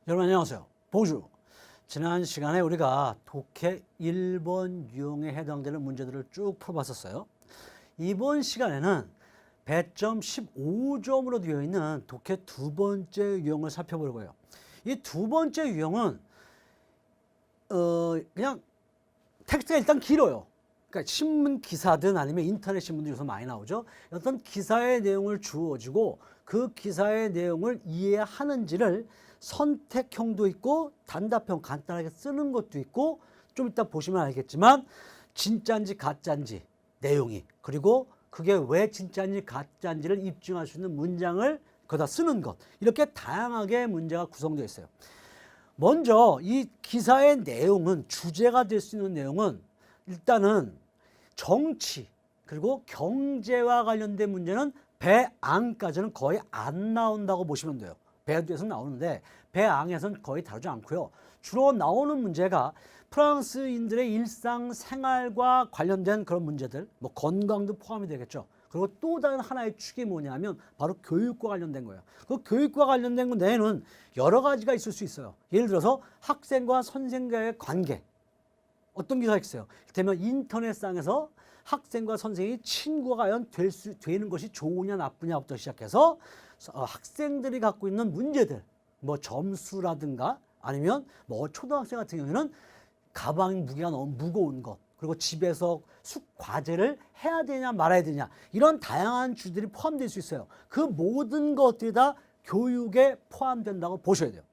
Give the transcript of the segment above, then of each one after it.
여러분 안녕하세요. 보주. 지난 시간에 우리가 독해 1번 유형에 해당되는 문제들을 쭉 풀어봤었어요. 이번 시간에는 배점 15점으로 되어 있는 독해 두 번째 유형을 살펴볼 거예요. 이 두 번째 유형은 그냥 텍스트가 일단 길어요. 그러니까 신문 기사든 아니면 인터넷 신문들 요새 많이 나오죠. 어떤 기사의 내용을 주어지고 그 기사의 내용을 이해하는지를 선택형도 있고 단답형 간단하게 쓰는 것도 있고 좀 이따 보시면 알겠지만 진짜인지 가짜인지 내용이 그리고 그게 왜 진짜인지 가짜인지를 입증할 수 있는 문장을 거기다 쓰는 것 이렇게 다양하게 문제가 구성되어 있어요. 먼저 이 기사의 내용은 주제가 될 수 있는 내용은 일단은 정치 그리고 경제와 관련된 문제는 배앙까지는 거의 안 나온다고 보시면 돼요. 배에서 나오는데 배앙에서는 거의 다루지 않고요. 주로 나오는 문제가 프랑스인들의 일상생활과 관련된 그런 문제들, 뭐 건강도 포함이 되겠죠. 그리고 또 다른 하나의 축이 뭐냐면 바로 교육과 관련된 거예요. 그 교육과 관련된 건 내에는 여러 가지가 있을 수 있어요. 예를 들어서 학생과 선생과의 관계. 어떤 기사가 있어요. 이를테면 인터넷상에서 학생과 선생이 친구가 과연 되는 것이 좋으냐 나쁘냐부터 시작해서 학생들이 갖고 있는 문제들, 뭐 점수라든가 아니면 뭐 초등학생 같은 경우에는 가방 무게가 너무 무거운 것, 그리고 집에서 과제를 해야 되냐 말아야 되냐 이런 다양한 주들이 포함될 수 있어요. 그 모든 것들이 다 교육에 포함된다고 보셔야 돼요.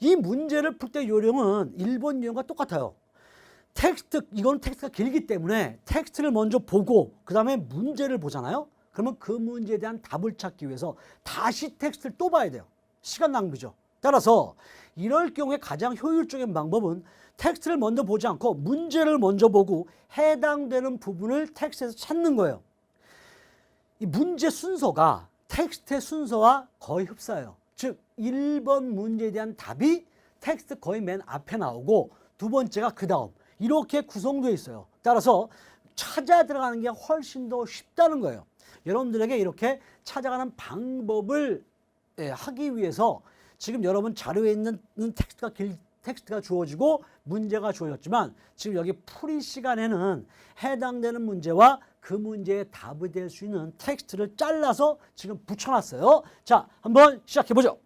이 문제를 풀 때 요령은 일본 유형과 똑같아요. 이건 텍스트가 길기 때문에 텍스트를 먼저 보고 그 다음에 문제를 보잖아요. 그러면 그 문제에 대한 답을 찾기 위해서 다시 텍스트를 또 봐야 돼요. 시간 낭비죠. 따라서 이럴 경우에 가장 효율적인 방법은 텍스트를 먼저 보지 않고 문제를 먼저 보고 해당되는 부분을 텍스트에서 찾는 거예요. 이 문제 순서가 텍스트의 순서와 거의 흡사해요. 즉 1번 문제에 대한 답이 텍스트 거의 맨 앞에 나오고 두 번째가 그 다음 이렇게 구성되어 있어요. 따라서 찾아 들어가는 게 훨씬 더 쉽다는 거예요. 여러분들에게 이렇게 찾아가는 방법을 하기 위해서 지금 여러분 자료에 있는 텍스트가 주어지고 문제가 주어졌지만 지금 여기 풀이 시간에는 해당되는 문제와 그 문제의 답이 될 수 있는 텍스트를 잘라서 지금 붙여놨어요. 자, 한번 시작해보죠.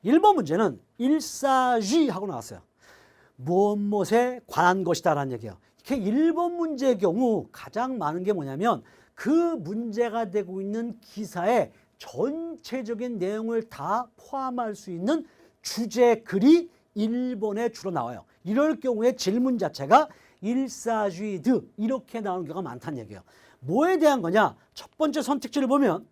1번 문제는 일사쥐 하고 나왔어요. 무엇에 관한 것이다 라는 얘기예요. 이렇게 1번 문제의 경우 가장 많은 게 뭐냐면 그 문제가 되고 있는 기사의 전체적인 내용을 다 포함할 수 있는 주제 글이 1번에 주로 나와요. 이럴 경우에 질문 자체가 일사쥐드 이렇게 나오는 경우가 많다는 얘기예요. 뭐에 대한 거냐? 첫 번째 선택지를 보면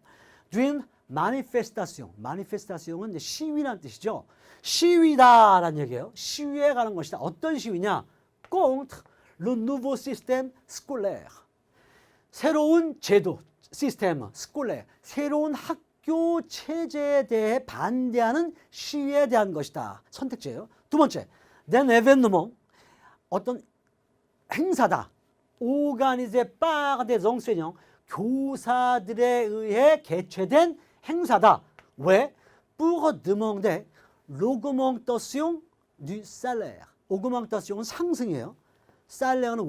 during manifestation. manifestation은 시위라는 뜻이죠. 시위다라는 얘기예요. 시위에 관한 것이다. 어떤 시위냐? contre le nouveau système scolaire. 새로운 제도, 시스템, 스콜레, 새로운 학교 체제에 대해 반대하는 시위에 대한 것이다. 선택지예요. 두 번째, d'un événement. 어떤 행사다. organisé par des enseignants. 교사들에 의해 개최된 행사다. 왜? pour demander l'augmentation du salaire. augmentation은 상승이에요. 살레어는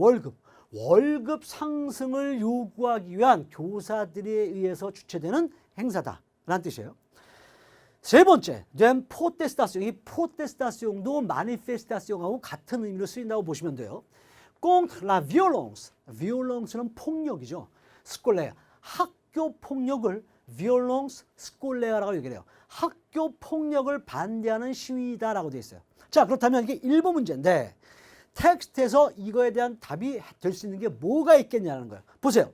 월급 상승을 요구하기 위한 교사들에 의해서 주최되는 행사다라는 뜻이에요. 세 번째, 된 포테스타시옹. 이 포테스타시옹도 마니페스타시옹하고 같은 의미로 쓰인다고 보시면 돼요. contre la violence. violence는 폭력이죠. 스콜레아, 학교 폭력을 violence scolaire 얘기를 해요. 학교 폭력을 반대하는 시위다라고 되어 있어요. 자, 그렇다면 이게 1번 문제인데 텍스트에서 이거에 대한 답이 될 수 있는 게 뭐가 있겠냐는 거예요. 보세요.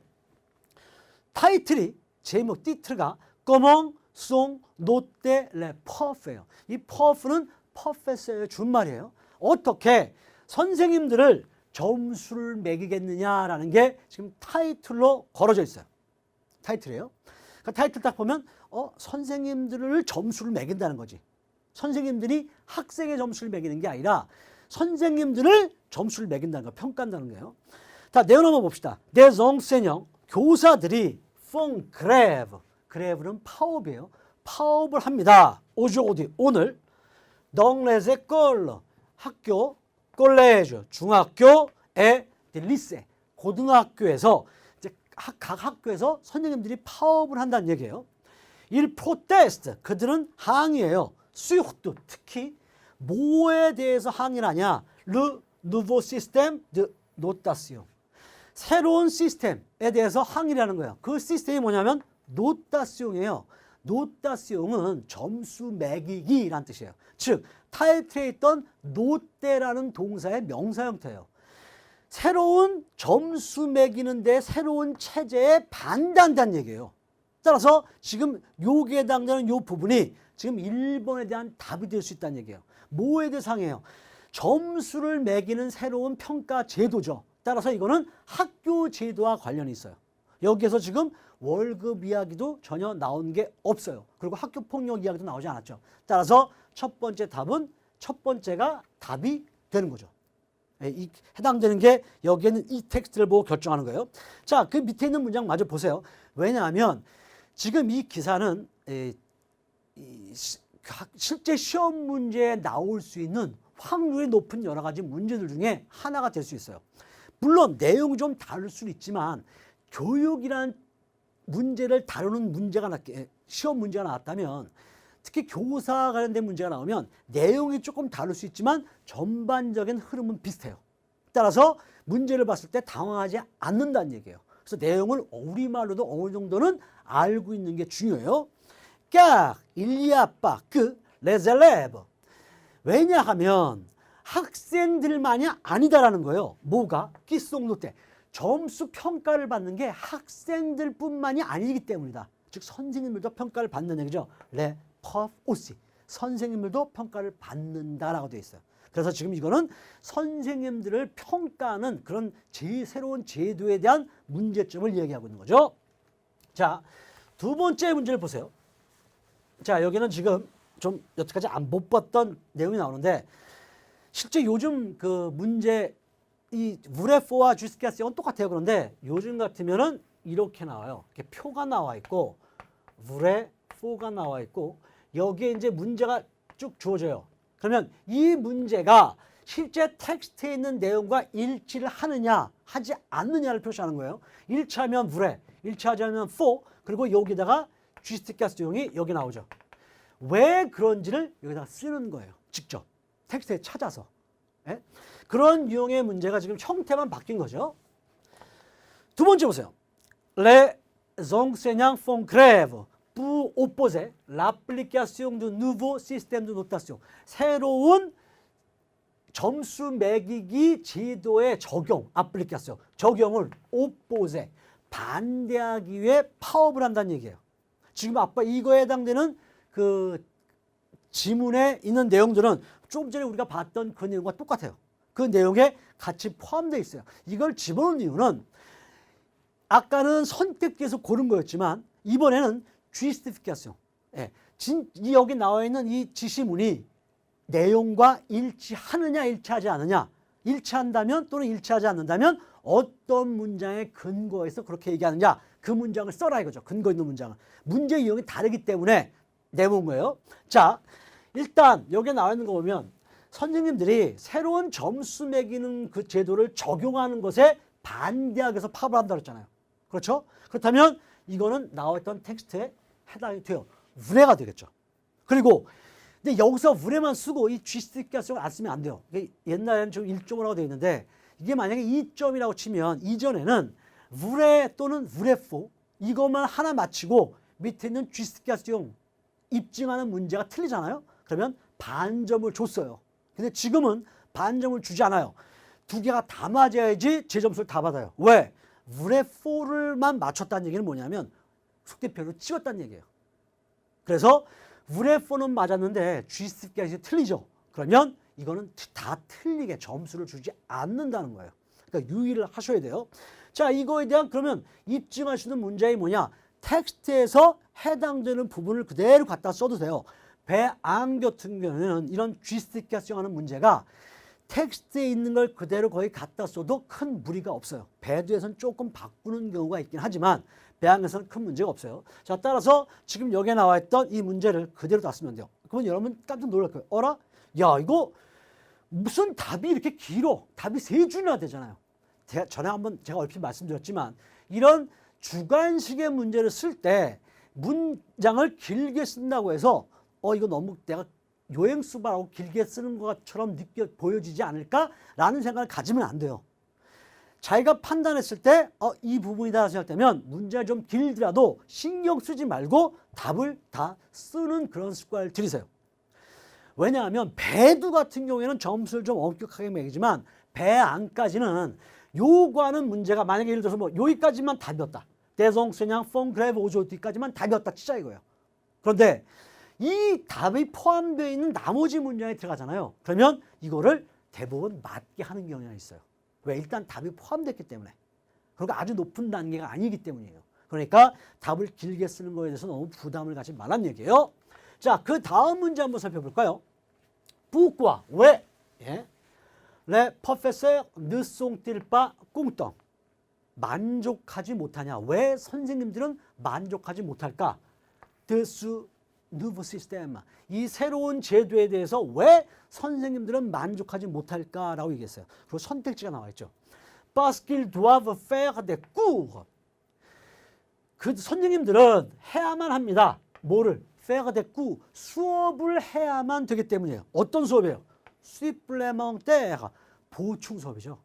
타이틀이 제목 티트가 Comment sont notés les profs?예요. 이 prof는 professor의 준말이에요. 어떻게 선생님들을 점수를 매기겠느냐라는 게 지금 타이틀로 걸어져 있어요. 타이틀이에요. 그러니까 타이틀 딱 보면 선생님들을 점수를 매긴다는 거지. 선생님들이 학생의 점수를 매기는 게 아니라 선생님들을 점수를 매긴다는 거, 평가한다는 거예요. 자, 내용 한번 봅시다. des enseignants, 교사들이 font grève. grève는 파업이에요. 파업을 합니다. aujourd'hui, 오늘. dans les écoles, 학교, collège, 중학교, et lycée, 고등학교에서 이제 각 학교에서 선생님들이 파업을 한다는 얘기예요. Il proteste, 그들은 항의해요. surtout, 특히 뭐에 대해서 항의를 하냐? Le nouveau système de notation. 새로운 시스템에 대해서 항의를 하는 거예요. 그 시스템이 뭐냐면 노타시옹이에요. 노타시옹은 점수 매기기라는 뜻이에요. 즉 타이틀에 있던 노떼라는 동사의 명사 형태예요. 새로운 점수 매기는데 새로운 체제에 반대한다는 얘기예요. 따라서 지금 요기에 해당되는 요 부분이 지금 1번에 대한 답이 될 수 있다는 얘기예요. 뭐에 대해서 항의해요? 점수를 매기는 새로운 평가 제도죠. 따라서 이거는 학교 제도와 관련이 있어요. 여기에서 지금 월급 이야기도 전혀 나온 게 없어요. 그리고 학교 폭력 이야기도 나오지 않았죠. 따라서 첫 번째 답은 첫 번째가 답이 되는 거죠. 이 해당되는 게 여기에는 이 텍스트를 보고 결정하는 거예요. 자, 그 밑에 있는 문장 마저 보세요. 왜냐하면 지금 이 기사는 실제 시험 문제에 나올 수 있는 확률이 높은 여러 가지 문제들 중에 하나가 될 수 있어요. 물론 내용이 좀 다를 수는 있지만 교육이라는 문제를 다루는 문제가 시험 문제가 나왔다면 특히 교사 관련된 문제가 나오면 내용이 조금 다를 수 있지만 전반적인 흐름은 비슷해요. 따라서 문제를 봤을 때 당황하지 않는다는 얘기예요. 그래서 내용을 우리말로도 어느 정도는 알고 있는 게 중요해요. car il y a pas que les élèves. 왜냐하면 학생들만이 아니다라는 거예요. 뭐가? 끼송노 때 점수 평가를 받는 게 학생들뿐만이 아니기 때문이다. 즉 선생님들도 평가를 받는 얘기죠. les profs aussi. 선생님들도 평가를 받는다라고 되어 있어요. 그래서 지금 이거는 선생님들을 평가하는 그런 새로운 제도에 대한 문제점을 얘기하고 있는 거죠. 자, 두 번째 문제를 보세요. 자, 여기는 지금 좀 여태까지 못 봤던 내용이 나오는데 실제 요즘 그 문제 이 브레포와 주스티카스는 똑같아요. 그런데 요즘 같으면은 이렇게 나와요. 이렇게 표가 나와 있고 브레포가 나와 있고 여기에 이제 문제가 쭉 주어져요. 그러면 이 문제가 실제 텍스트에 있는 내용과 일치를 하느냐 하지 않느냐를 표시하는 거예요. 일치하면 브레, 일치하지 않으면 포, 그리고 여기다가 주스티카스용이 여기 나오죠. 왜 그런지를 여기다가 쓰는 거예요. 직접 텍스트에 찾아서. 예? 그런 유형의 문제가 지금 형태만 바뀐 거죠. 두 번째 보세요. Les enseignants font grève pour opposer l'application du nouveau système de notation. 새로운 점수 매기기 제도의 적용, 애플리케이션, 적용을 opposer, 반대하기 위해 파업을 한다는 얘기예요. 지금 아빠 이거에 해당되는 그 지문에 있는 내용들은 조금 전에 우리가 봤던 그 내용과 똑같아요. 그 내용에 같이 포함되어 있어요. 이걸 집어넣은 이유는 아까는 선택지에서 고른 거였지만 이번에는 주스티피케이션. 예, 여기 나와 있는 이 지시문이 내용과 일치하느냐 일치하지 않느냐, 일치한다면 또는 일치하지 않는다면 어떤 문장에 근거해서 그렇게 얘기하느냐, 그 문장을 써라 이거죠. 근거 있는 문장을. 문제 유형이 다르기 때문에 내본 거예요. 자, 일단 여기 나와 있는 거 보면 선생님들이 새로운 점수 매기는 그 제도를 적용하는 것에 반대하기 위해서 파업을 한다고 했잖아요. 그렇죠? 그렇다면 이거는 나와 있던 텍스트에 해당이 돼요. 우레가 되겠죠. 그리고 근데 여기서 우레만 쓰고 이 주스티피케이션을 안 쓰면 안 돼요. 옛날에는 좀 1점이라고 되어 있는데 이게 만약에 2점이라고 치면 이전에는 우레 또는 우레포 이것만 하나 맞히고 밑에 있는 주스티피케이션 입증하는 문제가 틀리잖아요. 그러면 반점을 줬어요. 근데 지금은 반점을 주지 않아요. 두 개가 다 맞아야지 제 점수를 다 받아요. 왜? 우레포를만 맞췄다는 얘기는 뭐냐면 속대표로 찍었다는 얘기예요. 그래서 우레포는 맞았는데 주스티피케이션이 틀리죠. 그러면 이거는 다 틀리게 점수를 주지 않는다는 거예요. 그러니까 유의를 하셔야 돼요. 자, 이거에 대한 그러면 입증할 수 있는 문제이 뭐냐? 텍스트에서 해당되는 부분을 그대로 갖다 써도 돼요. 배안 같은 경우에는 이런 주스티피케이션 하는 문제가 텍스트에 있는 걸 그대로 거의 갖다 써도 큰 무리가 없어요. 배두에서는 조금 바꾸는 경우가 있긴 하지만 배안에서는 큰 문제가 없어요. 자, 따라서 지금 여기에 나와 있던 이 문제를 그대로 다 쓰면 돼요. 그러면 여러분 깜짝 놀랄 거예요. 어라? 야, 이거 무슨 답이 이렇게 길어? 답이 세 줄이나 되잖아요. 전에 한번 제가 얼핏 말씀드렸지만 이런 주관식의 문제를 쓸 때 문장을 길게 쓴다고 해서 이거 너무 내가 요행수발하고 길게 쓰는 것처럼 보여지지 않을까라는 생각을 가지면 안 돼요. 자기가 판단했을 때 이 부분이다 생각되면 문제가 좀 길더라도 신경 쓰지 말고 답을 다 쓰는 그런 습관을 들이세요. 왜냐하면 배두 같은 경우에는 점수를 좀 엄격하게 매기지만 배 안까지는 요구하는 문제가 만약에 예를 들어서 뭐 여기까지만 답이었다. 대성세냥 펑그레브 오조티까지만 답이었다 치자 이거예요. 그런데 이 답이 포함되어 있는 나머지 문장에 들어가잖아요. 그러면 이거를 대부분 맞게 하는 경향이 있어요. 왜? 일단 답이 포함됐기 때문에. 그러니까 아주 높은 단계가 아니기 때문이에요. 그러니까 답을 길게 쓰는 거에 대해서 너무 부담을 갖지 말란 얘기예요. 자, 그 다음 문제 한번 살펴볼까요? pourquoi, 왜? 예. les professeurs ne sont-ils pas contents? 만족하지 못하냐? 왜 선생님들은 만족하지 못할까? de ce nouveau système. 이 새로운 제도에 대해서 왜 선생님들은 만족하지 못할까라고 얘기했어요. 그리고 선택지가 나와 있죠. Parce qu'ils doivent faire des cours. 그 선생님들은 해야만 합니다. 뭐를? faire des cours. 수업을 해야만 되기 때문이에요. 어떤 수업이에요? supplémentaire. 보충 수업이죠.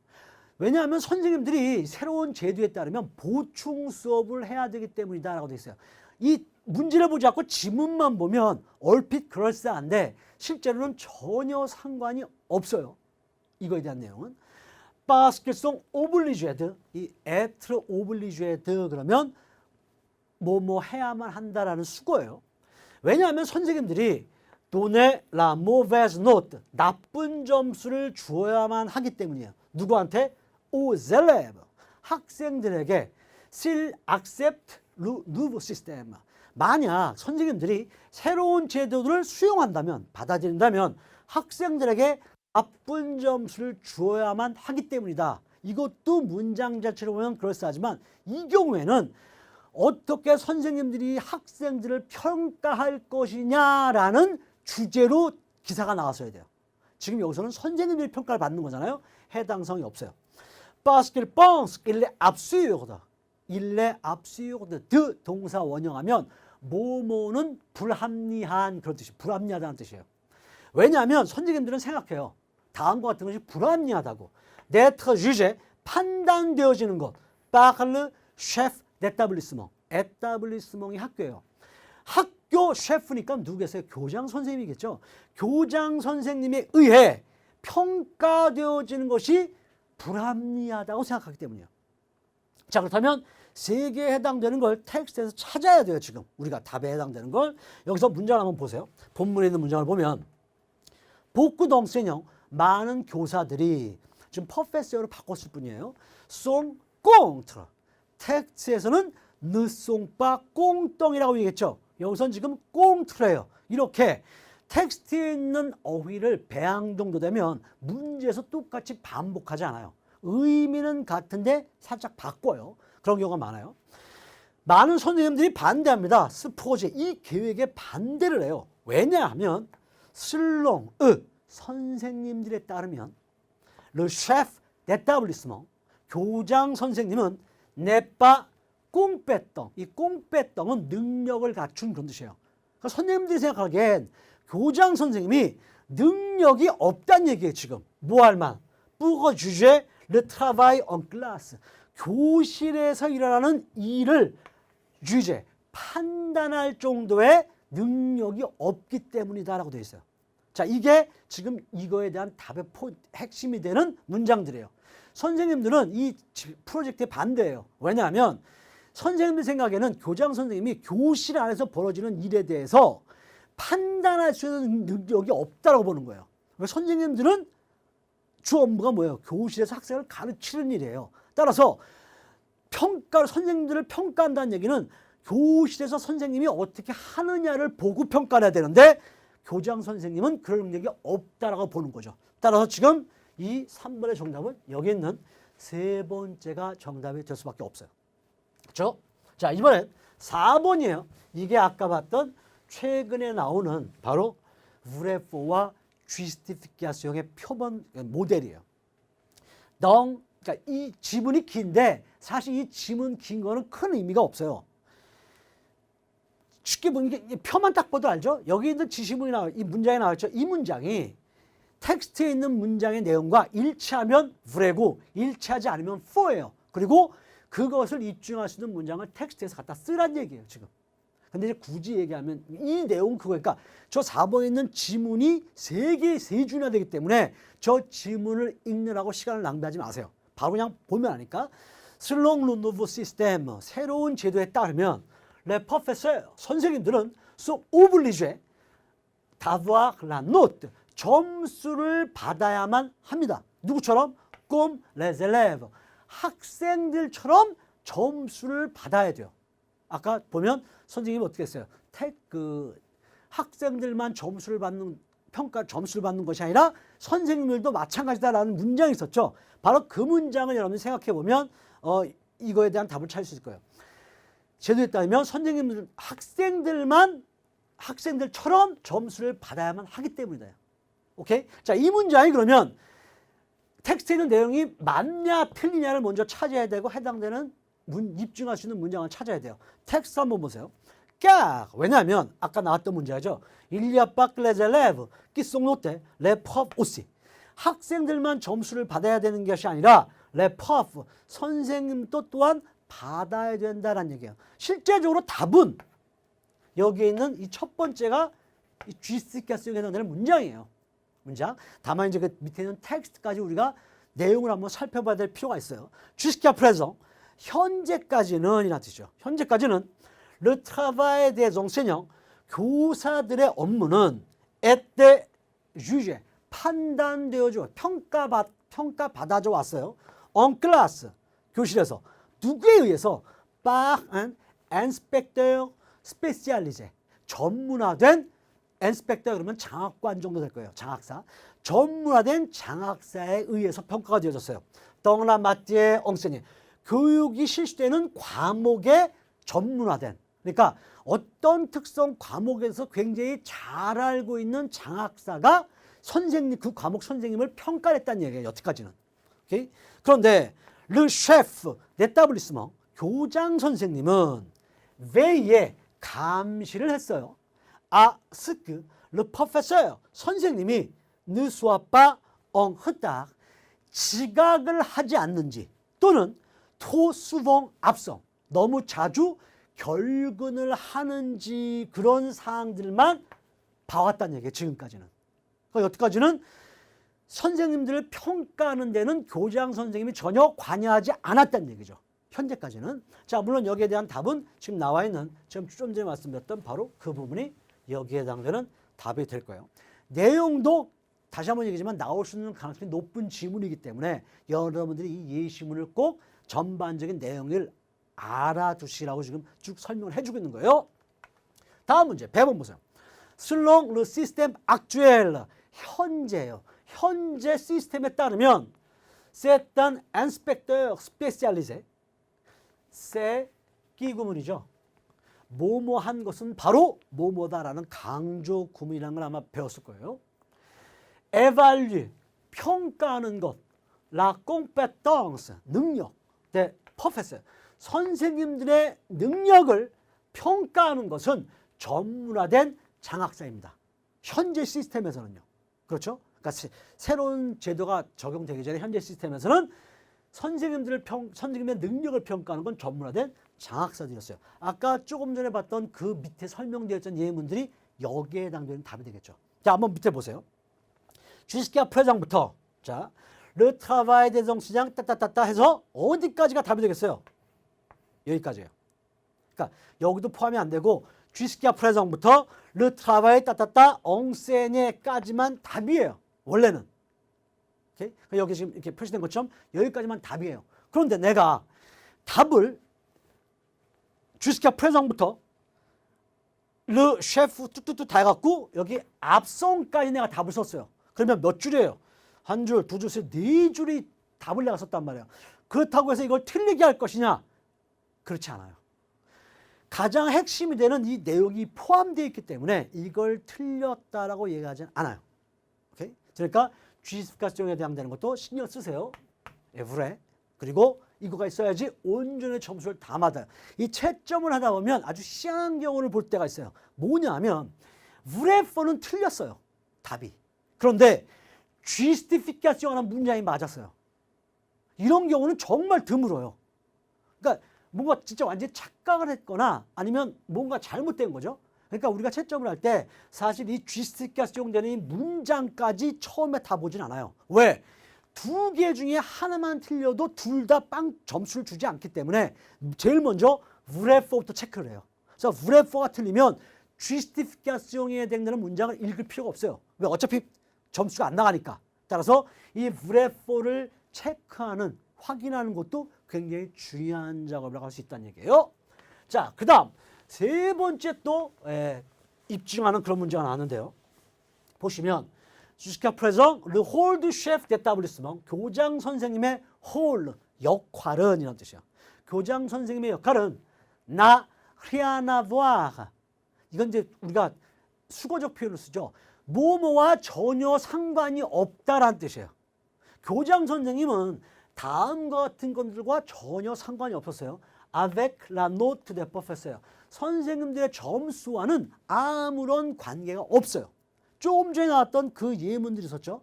왜냐하면 선생님들이 새로운 제도에 따르면 보충 수업을 해야 되기 때문이다라고 되어 있어요. 이 문제를 보지 않고 지문만 보면 얼핏 그럴싸한데 실제로는 전혀 상관이 없어요. 이거에 대한 내용은. Parce qu'ils sont obligés. 이 être obligés 그러면 뭐 해야만 한다라는 수거예요. 왜냐하면 선생님들이 donner la mauvaise note, 나쁜 점수를 주어야만 하기 때문이에요. 누구한테? aux élèves, 학생들에게 s'ils acceptent le nouveau système. 만약 선생님들이 새로운 제도를 수용한다면, 받아들인다면 학생들에게 나쁜 점수를 주어야만 하기 때문이다. 이것도 문장 자체로 보면 그럴싸하지만 이 경우에는 어떻게 선생님들이 학생들을 평가할 것이냐라는 주제로 기사가 나왔어야 돼요. 지금 여기서는 선생님들이 평가를 받는 거잖아요. 해당성이 없어요. Parce qu'il pense qu'il est absurde. Il est absurde. 동사 원형하면 뭐뭐는 불합리한 그런 뜻이 불합리하다는 뜻이에요. 왜냐하면 선생님들은 생각해요. 다음과 같은 것이 불합리하다고. D'être jugé, 판단되어지는 것. Par le chef d'établissement. 에타블리스몽이 학교예요. 학교 셰프니까 누구겠어요? 교장 선생님이겠죠. 교장 선생님에 의해 평가되어지는 것이 불합리하다고 생각하기 때문이에요. 자, 그렇다면 세 개에 해당되는 걸 텍스트에서 찾아야 돼요. 지금 우리가 답에 해당되는 걸. 여기서 문장을 한번 보세요. 본문에 있는 문장을 보면 beaucoup d'enseignants, 많은 교사들이 지금 professeur로 바꿨을 뿐이에요. sont contre. 텍스트에서는 ne sont pas content이라고 얘기했죠. 여기서는 지금 contre예요. 이렇게 텍스트에 있는 어휘를 배양 정도 되면 문제에서 똑같이 반복하지 않아요. 의미는 같은데 살짝 바꿔요. 그런 경우가 많아요. 많은 선생님들이 반대합니다. 스포제 이 계획에 반대를 해요. 왜냐하면 selon eux 선생님들에 따르면 le chef d'établissement 교장 선생님은 n'est pas compétent. 이 compétent은 능력을 갖춘 그런 뜻이에요. 그러니까 선생님들이 생각하기엔 교장 선생님이 능력이 없다는 얘기예요. 지금 뭐 할 만? pour juger le travail en classe. 교실에서 일어나는 일을 주제 판단할 정도의 능력이 없기 때문이다라고 되어 있어요. 자, 이게 지금 이거에 대한 답의 핵심이 되는 문장들이에요. 선생님들은 이 프로젝트에 반대예요. 왜냐하면 선생님들 생각에는 교장 선생님이 교실 안에서 벌어지는 일에 대해서 판단할 수 있는 능력이 없다라고 보는 거예요. 선생님들은 주 업무가 뭐예요? 교실에서 학생을 가르치는 일이에요. 따라서 선생님들을 평가한다는 얘기는 교실에서 선생님이 어떻게 하느냐를 보고 평가를 해야 되는데 교장 선생님은 그럴 능력이 없다라고 보는 거죠. 따라서 지금 이 3번의 정답은 여기 있는 세 번째가 정답이 될 수밖에 없어요. 그렇죠? 자, 이번엔 4번이에요. 이게 아까 봤던 최근에 나오는 바로 브레포와 주스티피케이션의 표본 모델이에요. 그러니까 이 지문이 긴데 사실 이 지문 긴 거는 큰 의미가 없어요. 쉽게 보면 이게 표만 딱 봐도 알죠? 여기 있는 지시문이 이 문장이 나왔죠. 이 문장이 텍스트에 있는 문장의 내용과 일치하면 vr이고 일치하지 않으면 for예요. 그리고 그것을 입증할 수 있는 문장을 텍스트에서 갖다 쓰란 얘기예요, 지금. 근데 이제 굳이 얘기하면 이 내용은 그거니까 저 4번에 있는 지문이 3줄이나 되기 때문에 저 지문을 읽느라고 시간을 낭비하지 마세요. 바로 그냥 보면 아니까. Selon le nouveau système, 새로운 제도에 따르면 les professeurs, 선생님들은 sont obligés d'avoir la note, 점수를 받아야만 합니다. 누구처럼? Comme les élèves, 학생들처럼 점수를 받아야 돼요. 아까 보면 선생님이 어떻게 했어요? 학생들만 점수를 받는 점수를 받는 것이 아니라 선생님들도 마찬가지다라는 문장이 있었죠. 바로 그 문장을 여러분이 생각해 보면 이거에 대한 답을 찾을 수 있을 거예요. 제도에 따르면 선생님들 학생들처럼 점수를 받아야만 하기 때문이다. 오케이? 자, 이 문장이 그러면 텍스트에 있는 내용이 맞냐 틀리냐를 먼저 찾아야 되고 해당되는 입증할 수 있는 문장을 찾아야 돼요. 텍스트 한번 보세요. 왜냐하면 아까 나왔던 문제죠. Il n'y a pas que les élèves qui sont notés, les profs aussi. 학생들만 점수를 받아야 되는 것이 아니라 les profs, 선생님도 또한 받아야 된다는 얘기예요. 실제적으로 답은 여기에 있는 이 첫 번째가 이 주스티피케이션에 해당되는 문장이에요. 문장. 다만 이제 그 밑에 있는 텍스트까지 우리가 내용을 한번 살펴봐야 될 필요가 있어요. jusqu'à présent, 현재까지는 이란 뜻이죠. 현재까지는 le travail des enseignants, 교사들의 업무는 était jugé, 판단되어져 평가받아져 왔어요. en classe, 교실에서. 누구에 의해서? par un inspecteur spécialisé, 전문화된 인스펙터 그러면 장학관 정도 될 거예요. 장학사. 전문화된 장학사에 의해서 평가가 되어졌어요. dans la matière enseignée, 교육이 실시되는 과목에 전문화된. 그러니까 어떤 특성 과목에서 굉장히 잘 알고 있는 장학사가 그 과목 선생님을 평가했다는 얘기예요. 여태까지는. 오케이? 그런데 le chef d'établissement, 교장 선생님은 veille, 감시를 했어요. à ce que le professeur, 선생님이 ne soit pas en retard, 지각을 하지 않는지 또는 trop souvent absent, 너무 자주 결근을 하는지 그런 사항들만 봐왔다는 얘기예요. 지금까지는. 그러니까 여태까지는 선생님들을 평가하는 데는 교장 선생님이 전혀 관여하지 않았다는 얘기죠. 현재까지는. 자, 물론 여기에 대한 답은 지금 나와 있는 지금 좀 전에 말씀드렸던 바로 그 부분이 여기에 해당되는 답이 될 거예요. 내용도 다시 한번 얘기지만 나올 수 있는 가능성이 높은 지문이기 때문에 여러분들이 이 예시문을 꼭 전반적인 내용을 알아두시라고 지금 쭉 설명을 해주고 있는 거예요. 다음 문제, 배번 보세요. Selon le système actuel, 현재요. 현재 시스템에 따르면 c'est un inspecteur spécialisé, c'est 끼구문이죠. 뭐뭐한 것은 바로 뭐뭐다라는 강조 구문이라는 걸 아마 배웠을 거예요. évalue, 평가하는 것. la compétence, 능력. des professeurs, 선생님들의 능력을 평가하는 것은 전문화된 장학사입니다. 현재 시스템에서는요. 그렇죠? 그러니까 새로운 제도가 적용되기 전에 현재 시스템에서는 선생님의 능력을 평가하는 건 전문화된 장학사들이었어요. 아까 조금 전에 봤던 그 밑에 설명되어 있던 예문들이 여기에 해당되는 답이 되겠죠. 자, 한번 밑에 보세요. jusqu'à présent부터 자, le travail des enseignants 따따따따 해서 어디까지가 답이 되겠어요? 여기까지예요. 그러니까 여기도 포함이 안 되고 jusqu'à présent부터 le travail 따따따 enseignant까지만 답이에요. 원래는. 오케이? 여기 지금 이렇게 표시된 것처럼 여기까지만 답이에요. 그런데 내가 답을 jusqu'à présent부터 le chef 뚜뚜뚜 다 해갖고 여기 absent까지 내가 답을 썼어요. 그러면 몇 줄이에요? 한 줄, 두 줄, 네 줄이 답을 내가 썼단 말이에요. 그렇다고 해서 이걸 틀리게 할 것이냐? 그렇지 않아요. 가장 핵심이 되는 이 내용이 포함되어 있기 때문에 이걸 틀렸다라고 얘기하지 않아요. 오케이? 그러니까 주시피카syon에 해당되는 것도 신경 쓰세요. vrai. 그리고 이거가 있어야지 온전히 점수를 다 받아요. 이 채점을 하다 보면 아주 희한한 경우를 볼 때가 있어요. 뭐냐면 vrai for는 틀렸어요. 답이. 그런데 justification하는 문장이 맞았어요. 이런 경우는 정말 드물어요. 그러니까 뭔가 진짜 완전히 착각을 했거나 아니면 뭔가 잘못된 거죠. 그러니까 우리가 채점을 할 때 사실 이 justification 되는 이 문장까지 처음에 다 보진 않아요. 왜? 두 개 중에 하나만 틀려도 둘 다 빵 점수를 주지 않기 때문에 제일 먼저 vrai for부터 체크를 해요. 그래서 vrai for가 틀리면 justification에 해당되는 문장을 읽을 필요가 없어요. 왜? 어차피 점수가 안 나가니까. 따라서 이 vrai for를 체크하는, 확인하는 것도 굉장히 중요한 작업이라고 할 수 있다는 얘기예요. 자, 그 다음 세 번째 또 입증하는 그런 문제가 나왔는데요. 보시면 jusqu'à présent, le rôle du chef d'établissement, 교장 선생님의 rôle, 역할은 이런 뜻이야. 교장 선생님의 역할은 n'a rien à voir. 이건 이제 우리가 수거적 표현을 쓰죠. 뭐뭐와 전혀 상관이 없다라는 뜻이에요. 교장 선생님은 다음과 같은 것들과 전혀 상관이 없었어요. avec la note des professeurs. 선생님들의 점수와는 아무런 관계가 없어요. 조금 전에 나왔던 그 예문들이 있었죠.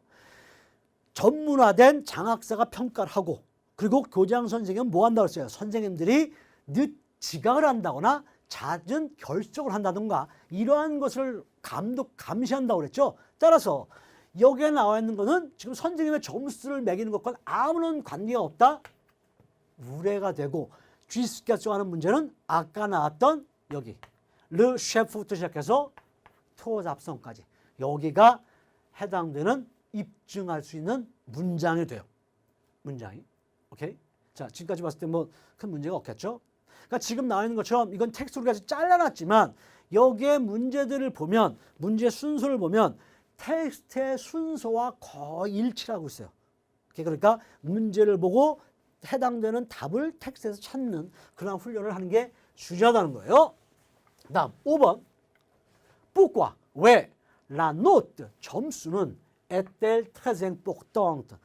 전문화된 장학사가 평가를 하고 그리고 교장 선생님은 뭐 한다고 했어요? 선생님들이 늦 지각을 한다거나 잦은 결석을 한다든가 이러한 것을 감시한다고 그랬죠. 따라서 여기에 나와 있는 것은 지금 선생님의 점수를 매기는 것과 아무런 관계가 없다. 우레가 되고 주시피카syon하고 하는 문제는 아까 나왔던 여기 le chef부터 시작해서 토잡성까지 여기가 해당되는 입증할 수 있는 문장이 돼요. 문장이. 오케이? 자, 지금까지 봤을 때 뭐 큰 문제가 없겠죠? 그러니까 지금 나와 있는 것처럼 이건 텍스트로 같이 잘라놨지만 여기에 문제들을 보면 문제 순서를 보면 텍스트의 순서와 거의 일치하고 있어요. 그러니까 문제를 보고 해당되는 답을 텍스트에서 찾는 그런 훈련을 하는 게 중요하다는 거예요. 다음 5번 pourquoi, 왜 la note, 점수는 est-elle très importante,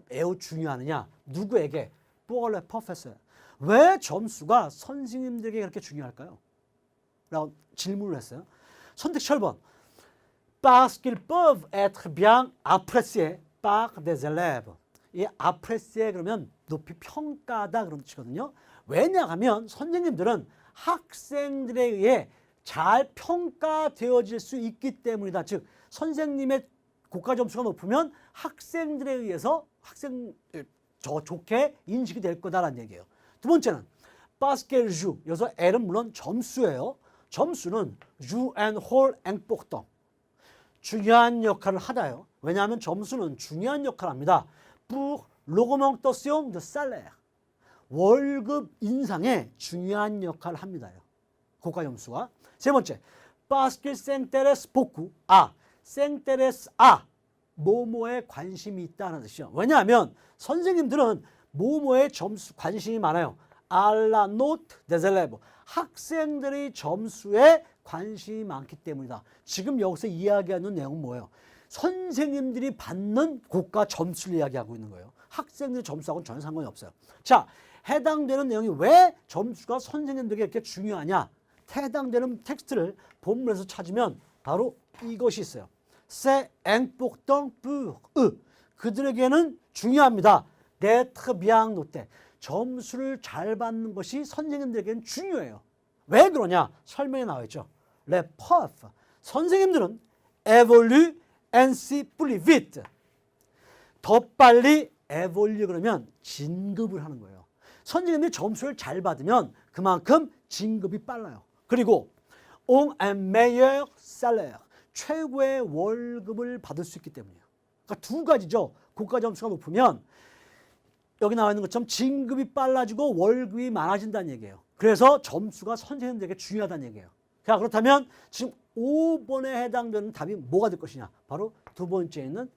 매우 중요하느냐, 누구에게? pour le professeur. 왜 점수가 선생님들에게 그렇게 중요할까요? 라고 질문을 했어요. 선택 7번 parce qu'ils peuvent être bien appréciés par des élèves. 이 apprécié 그러면 높이 평가하다 그런 뜻이거든요. 왜냐하면 선생님들은 학생들에 의해 잘 평가되어질 수 있기 때문이다. 즉 선생님의 국가 점수가 높으면 학생들에 의해서 좋게 인식이 될 거다라는 얘기예요. 두 번째는 parce qu'elle joue. 여기서 L은 물론 점수예요. 점수는 joue un rôle important. 중요한 역할을 하다요. 왜냐하면 점수는 중요한 역할을 합니다. pour l'augmentation de salaire. 월급 인상에 중요한 역할을 합니다요. 국가 점수가. 세 번째, parce qu'il s'intéresse beaucoup. s'intéresse 뭐뭐에 관심이 있다는 뜻이죠. 왜냐하면 선생님들은 뭐뭐에 관심이 많아요. à la note des élèves. 학생들의 점수에 관심이 많기 때문이다. 지금 여기서 이야기하는 내용은 뭐예요? 선생님들이 받는 고가 점수를 이야기하고 있는 거예요. 학생들의 점수하고는 전혀 상관이 없어요. 자, 해당되는 내용이 왜 점수가 선생님들에게 이렇게 중요하냐? 해당되는 텍스트를 본문에서 찾으면 바로 이것이 있어요. C'est important pour eux. 그들에게는 중요합니다. d'être bien noté. 점수를 잘 받는 것이 선생님들에게는 중요해요. 왜 그러냐? 설명에 나와 있죠. Les profs. 선생님들은 évoluent ainsi plus vite. 더 빨리 évolue 그러면 진급을 하는 거예요. 선생님들이 점수를 잘 받으면 그만큼 진급이 빨라요. 그리고 ont un meilleur salaire. 최고의 월급을 받을 수 있기 때문이에요. 그러니까 두 가지죠. 국가 점수가 높으면 여기 나와 있는 것처럼 진급이 빨라지고 월급이 많아진다는 얘기예요. 그래서 점수가 선생님들에게 중요하다는 얘기예요. 자, 그렇다면 지금 5번에 해당되는 답이 뭐가 될 것이냐? 바로 두 번째에 있는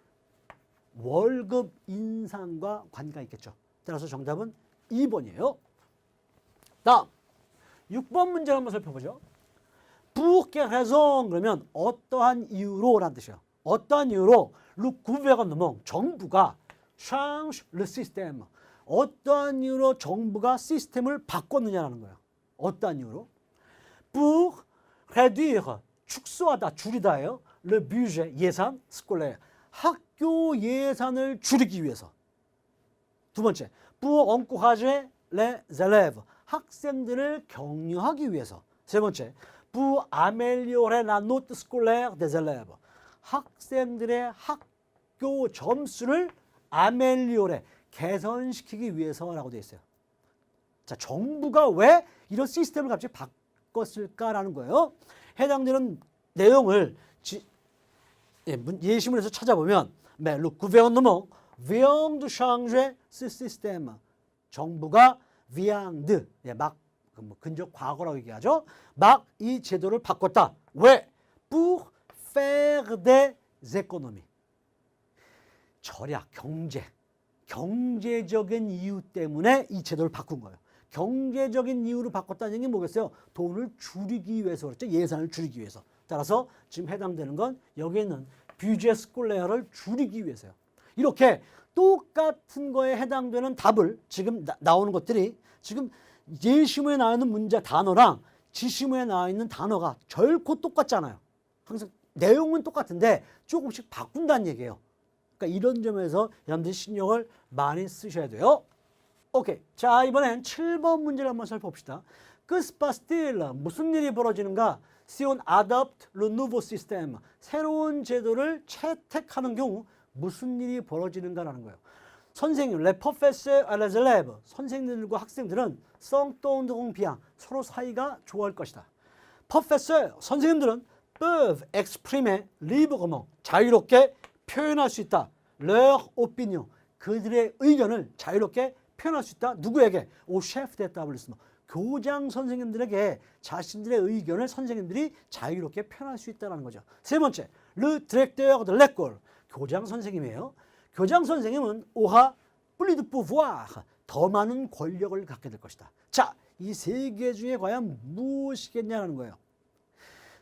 월급 인상과 관계가 있겠죠. 따라서 정답은 2번이에요. 다음 6번 문제를 한번 살펴보죠. pour quelle raison 그러면 어떠한 이유로 라는 뜻이에요. 어떠한 이유로 le gouvernement, 정부가 change le système. 어떠한 이유로 정부가 시스템을 바꿨느냐라는 거예요. 어떠한 이유로? pour réduire, 축소하다, 줄이다예요. le budget, 예산, scolaire. 학교 예산을 줄이기 위해서. 두 번째, pour encourager les élèves. 학생들을 격려하기 위해서. 세 번째, pour améliorer la note scolaire des élèves. 학생들의 학교 점수를 améliorer, 개선시키기 위해서라고 되어 있어요. 자, 정부가 왜 이런 시스템을 갑자기 바꿨을까라는 거예요. 해당되는 내용을 예시문에서 찾아보면 mais le gouvernement vient de changer ce système. 정부가 vient de, 막 근접 과거라고 얘기하죠. 막 이 제도를 바꿨다. 왜? pour faire des économies. 절약, 경제적인 이유 때문에 이 제도를 바꾼 거예요. 경제적인 이유로 바꿨다는 얘기는 뭐겠어요? 돈을 줄이기 위해서 그렇죠. 예산을 줄이기 위해서. 따라서 지금 해당되는 건 여기에 있는 뷰제 스콜레어를 줄이기 위해서요. 이렇게 똑같은 거에 해당되는 답을 지금 나오는 것들이 지금 예시문에 나와 있는 문제 단어랑 지시문에 나와 있는 단어가 결코 똑같지 않아요. 항상 내용은 똑같은데 조금씩 바꾼다는 얘기예요. 그러니까 이런 점에서 여러분들이 신경을 많이 쓰셔야 돼요. 오케이. 자, 이번엔 7번 문제를 한번 살펴봅시다. Que se passe-t-il? 무슨 일이 벌어지는가? Si on adopte le nouveau système. 새로운 제도를 채택하는 경우 무슨 일이 벌어지는가라는 거예요. 선생님, les professeurs et les élèves. 선생님들과 학생들은 s'entendront bien. 서로 사이가 좋아할 것이다. professeurs, 선생님들은 peuvent exprimer librement. 자유롭게 표현할 수 있다. leur opinion. 그들의 의견을 자유롭게 표현할 수 있다. 누구에게? au chef d'établissement. 교장 선생님들에게 자신들의 의견을 선생님들이 자유롭게 표현할 수 있다는 거죠. 세 번째, le directeur de l'école. 교장 선생님이에요. 교장 선생님은 aura plus de pouvoir. 더 많은 권력을 갖게 될 것이다. 자, 이 세 개 중에 과연 무엇이겠냐는 거예요.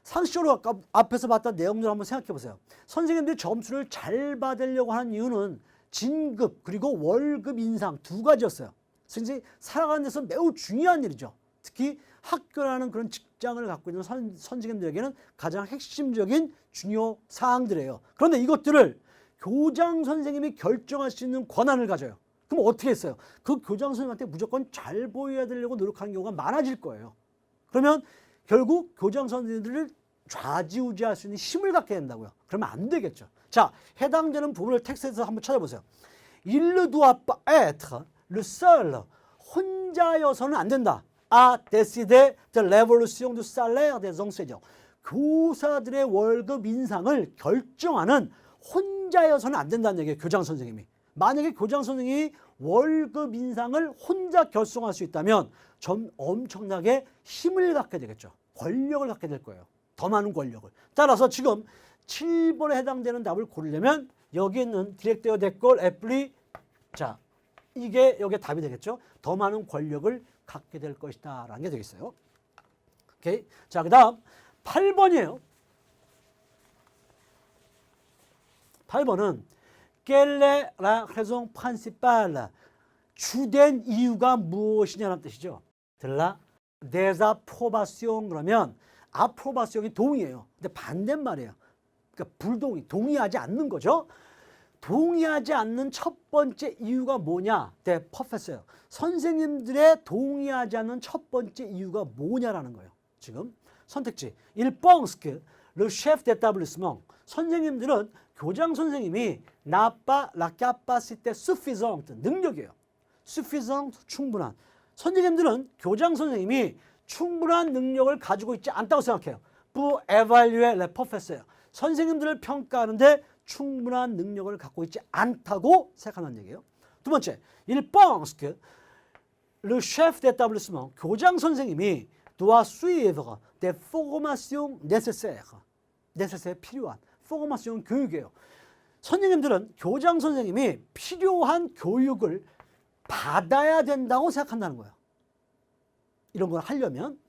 상식적으로 아까 앞에서 봤던 내용들 한번 생각해 보세요. 선생님들이 점수를 잘 받으려고 하는 이유는 진급 그리고 월급 인상 두 가지였어요. 선생님이 살아가는 데서 매우 중요한 일이죠. 특히 학교라는 그런 직장을 갖고 있는 선생님들에게는 가장 핵심적인 중요 사항들이에요. 그런데 이것들을 교장 선생님이 결정할 수 있는 권한을 가져요. 그럼 어떻게 했어요? 그 교장 선생님한테 무조건 잘 보여야 되려고 노력하는 경우가 많아질 거예요. 그러면 결국 교장 선생님들을 좌지우지할 수 있는 힘을 갖게 된다고요. 그러면 안 되겠죠. 자, 해당되는 부분을 텍스트에서 한번 찾아보세요. Il ne doit pas être le seul. 혼자여서는 안 된다. à décider de l'évolution du salaire des enseignants. 교사들의 월급 인상을 결정하는 혼자여서는 안 된다는 얘기예요. 교장 선생님이. 만약에 교장 선생님이 월급 인상을 혼자 결정할 수 있다면 좀 엄청나게 힘을 갖게 되겠죠. 권력을 갖게 될 거예요. 더 많은 권력을. 따라서 지금 7번에 해당되는 답을 고르려면 여기 있는 디렉teur d'école 애플이 자, 이게 여기에 답이 되겠죠. 더 많은 권력을 갖게 될 것이다 라는 게 되겠어요. 오케이. 자, 그 다음 8번이에요. 8번은 Quelle est la raison principale? 주된 이유가 무엇이냐는 뜻이죠. de la désapprobation 그러면 approbation이 동의예요. 근데 반대말이에요. 그러니까 불동의, 동의하지 않는 거죠. 동의하지 않는 첫 번째 이유가 뭐냐? 네, professeur. 선생님들의 동의하지 않는 첫 번째 이유가 뭐냐라는 거예요. 지금 선택지. Il pense que le chef d'établissement. 선생님들은 교장 선생님이 n'a pas la capacité suffisante. 능력이에요. suffisant, 충분한. 선생님들은 교장 선생님이 충분한 능력을 가지고 있지 않다고 생각해요. pour évaluer les professeurs. 선생님들을 평가하는데 충분한 능력을 갖고 있지 않다고 생각하는 얘기예요. 두 번째, il pense que le chef d'établissement, 교장 선생님이 doit suivre des formations nécessaires. nécessaire, 필요한. formation, 교육이에요. 선생님들은 교장 선생님이 필요한 교육을 받아야 된다고 생각한다는 거예요. 이런 걸 하려면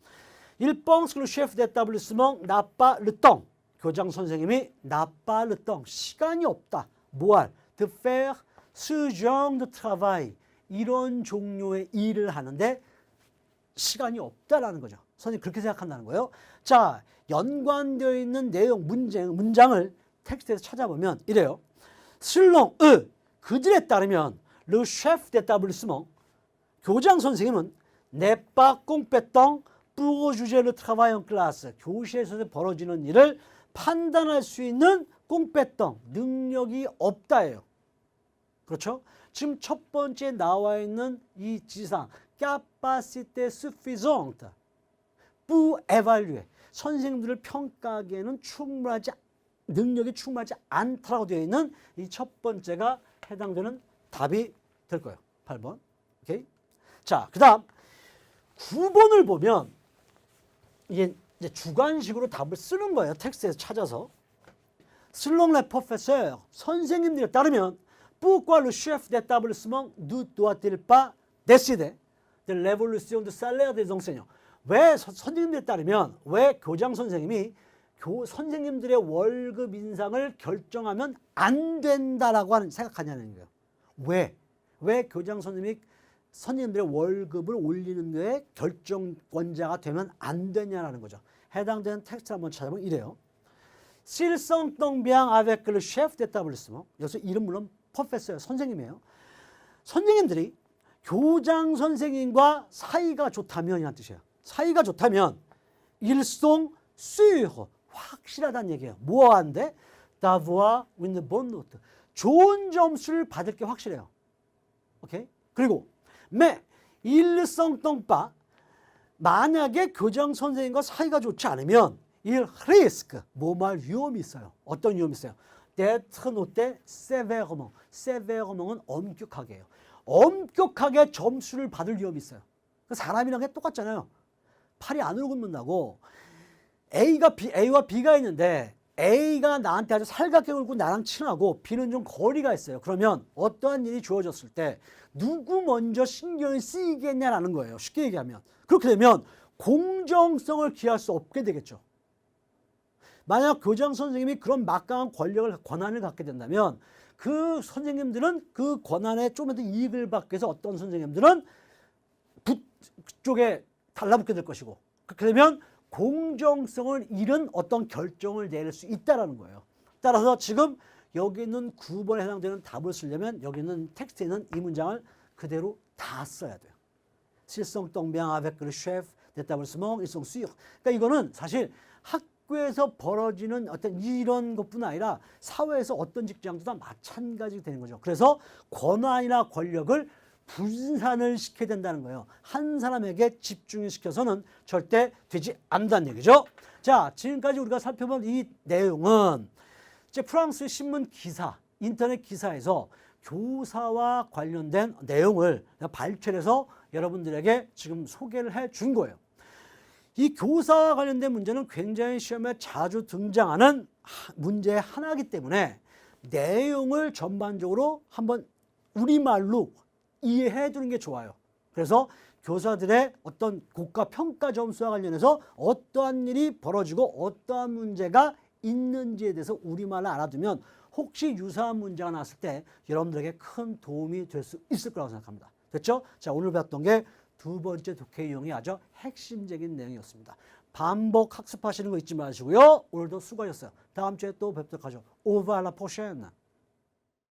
il pense que le chef d'établissement n'a pas le temps. 교장 선생님이 나빠르덩 시간이 없다. 뭐할? de faire ce genre de travail. 이런 종류의 일을 하는데 시간이 없다라는 거죠. 선생님 그렇게 생각한다는 거예요. 자, 연관되어 있는 내용, 문장을 텍스트에서 찾아보면 이래요. selon eux, 그들에 따르면 le chef d'établissement, 교장 선생님은 n'est pas compétent pour juger le travail en classe. 교실에서 벌어지는 일을 판단할 수 있는 compétent, 능력이 없다예요. 그렇죠? 지금 첫 번째 나와 있는 이 지상 capacité suffisante pour évaluer. 선생님들을 평가하기에는 능력이 충분하지 않다라고 되어 있는 이 첫 번째가 해당되는 답이 될 거예요. 8번. 오케이? 자, 그다음 9번을 보면 이게 이제 주관식으로 답을 쓰는 거예요. 텍스트에서 찾아서. Selon les professeurs, 선생님들에 따르면 pourquoi le chef d'établissement ne doit-il pas décider de l'évolution du salaire des enseignants? 왜 선생님들에 따르면 왜 교장 선생님이 선생님들의 월급 인상을 결정하면 안 된다라고 생각하냐는 거예요. 왜 교장 선생님이 선생님들의 월급을 올리는 데 결정권자가 되면 안 되냐라는 거죠. 해당되는 텍스트 한번 찾아보면 이래요. S'ils s'entendent bien avec le chef d'établissement, 여기서 이름 물론 프로페서예요. 선생님이에요. 선생님들이 교장 선생님과 사이가 좋다면 이란 뜻이에요. 사이가 좋다면 ils sont sûrs, 확실하다는 얘기예요. 뭐한데? d'avoir une bonne note, 좋은 점수를 받을 게 확실해요. 오케이? 그리고 mais ils s'entendent pas, 만약에 교장 선생님과 사이가 좋지 않으면 il risque, 뭐말 위험이 있어요. 어떤 위험이 있어요? d'être noté sévèrement. sévèrement은 엄격하게 해요. 엄격하게 점수를 받을 위험이 있어요. 사람이랑 게 똑같잖아요. 팔이 안으로 굽는다고 A와 B가 있는데 A가 나한테 아주 살갑게 굴고 나랑 친하고 B는 좀 거리가 있어요. 그러면 어떠한 일이 주어졌을 때 누구 먼저 신경이 쓰이겠냐라는 거예요. 쉽게 얘기하면. 그렇게 되면 공정성을 기할 수 없게 되겠죠. 만약 교장 선생님이 그런 막강한 권한을 갖게 된다면 그 선생님들은 그 권한에 좀 더 이익을 받기 위해서 어떤 선생님들은 그쪽에 달라붙게 될 것이고, 그렇게 되면 공정성을 잃은 어떤 결정을 내릴 수 있다는 거예요. 따라서 지금 여기 있는 9번에 해당되는 답을 쓰려면 여기 있는 텍스트에 있는 이 문장을 그대로 다 써야 돼요. S'ils s'entendent bien avec le chef d'établissement, ils sont sûrs. 그러니까 이거는 사실 학교에서 벌어지는 어떤 이런 것뿐 아니라 사회에서 어떤 직장도 다 마찬가지 되는 거죠. 그래서 권한이나 권력을 분산을 시켜야 된다는 거예요. 한 사람에게 집중을 시켜서는 절대 되지 않는다는 얘기죠. 자, 지금까지 우리가 살펴본 이 내용은 이제 프랑스 신문 기사, 인터넷 기사에서 교사와 관련된 내용을 발췌해서 여러분들에게 지금 소개를 해 준 거예요. 이 교사와 관련된 문제는 굉장히 시험에 자주 등장하는 문제의 하나이기 때문에 내용을 전반적으로 한번 우리말로 이해해 두는 게 좋아요. 그래서 교사들의 어떤 국가 평가 점수와 관련해서 어떠한 일이 벌어지고 어떠한 문제가 있는지에 대해서 우리말을 알아두면 혹시 유사한 문제가 나왔을 때 여러분들에게 큰 도움이 될 수 있을 거라고 생각합니다. 됐죠? 자, 오늘 배웠던 게 두 번째 독해 유형의 아주 핵심적인 내용이었습니다. 반복 학습하시는 거 잊지 마시고요. 오늘도 수고하셨어요. 다음 주에 또 뵙도록 하죠. Au revoir la prochaine.